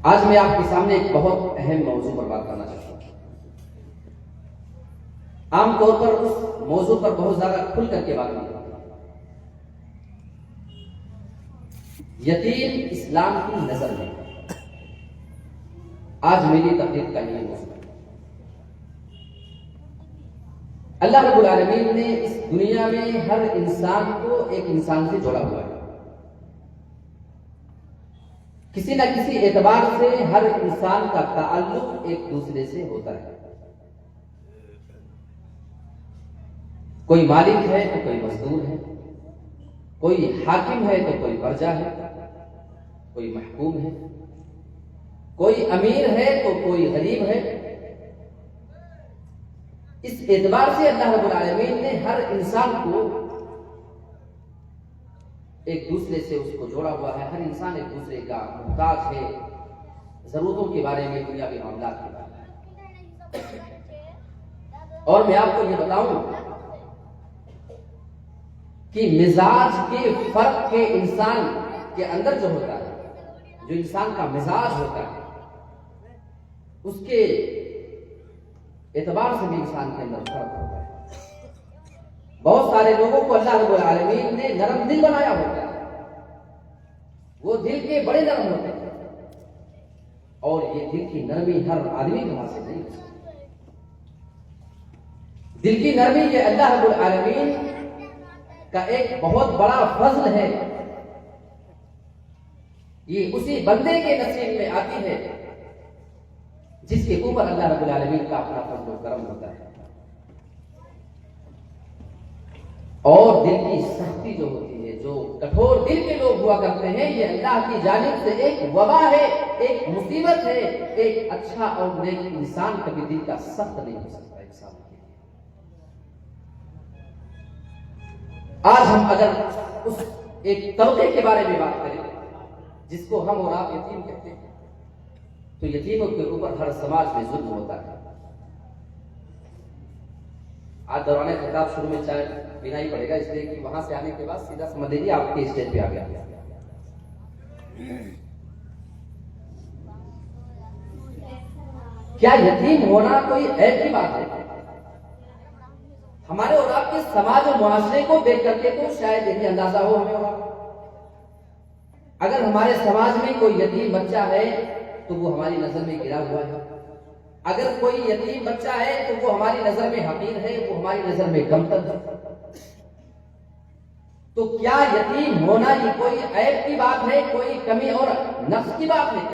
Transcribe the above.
आज मैं आपके सामने एक बहुत अहम मौजू पर बात करना चाहता हूँ। आमतौर पर उस मौजू पर बहुत ज्यादा खुल करके बात नहीं करता। यतीम इस्लाम की नजर में आज मेरी तकरीर का यही मौजू है। अल्लाह रब्बुल आलमीन ने इस दुनिया में हर इंसान को एक इंसान से जोड़ा हुआ है। किसी न किसी एतबार से हर इंसान का ताल्लुक एक दूसरे से होता है। कोई मालिक है तो कोई मजदूर है, कोई हाकिम है तो कोई प्रजा है, कोई महकूम है, कोई अमीर है तो कोई गरीब है। इस एतबार से अल्लाह रब्बुल आलमीन ने हर इंसान को एक दूसरे से उसको जोड़ा हुआ है। हर इंसान एक दूसरे का मुहताज है, जरूरतों के बारे में, दुनियावी मामलात के बारे में। और मैं आपको ये बताऊं कि मिजाज के फर्क के इंसान के अंदर जो होता है, जो इंसान का मिजाज होता है, उसके एतबार से भी इंसान के अंदर फर्क होता है। बहुत सारे लोगों को अल्लाह रब्बुल आलमीन ने नरम दिल बनाया होता है। वो दिल के बड़े नरम होते हैं और ये दिल की नरमी हर आदमी के हासिल नहीं हो सकती। दिल की नरमी ये अल्लाह रब्बुल आलमीन का एक बहुत बड़ा फजल है। ये उसी बंदे के नसीब में आती है जिसके ऊपर अल्लाह रब्बुल आलमीन का अपना फजल और करम होता है। और दिल की सख्ती जो होती है, जो कठोर दिल के लोग हुआ करते हैं, ये अल्लाह की जानिब से एक वबा है, एक मुसीबत है। एक अच्छा और नेक इंसान कभी दिल का सख्त नहीं हो सकता इंसान के लिए। आज हम अगर उस एक तबके के बारे में बात करें जिसको हम और आप यतीम कहते हैं, तो यतीमों के ऊपर हर समाज में जुल्म होता है। आज दौरान खिताब शुरू में चाय पीना ही पड़ेगा, इसलिए कि वहां से आने के बाद सीधा समझ लीजिए आपके स्टेज पे आ गया। क्या यतीम होना कोई ऐब की बात है? हमारे और आपके समाज और मुआशरे को देख करके तो शायद यही अंदाजा हो हमें और आपको। अगर हमारे समाज में कोई यतीम बच्चा है तो वो हमारी नजर में गिरा हुआ है। अगर कोई यतीम बच्चा है तो वो हमारी नजर में हकीर है, वो हमारी नजर में कमतर है। तो क्या यतीम होना ये कोई ऐब की बात है, कोई कमी और नक्स की बात है?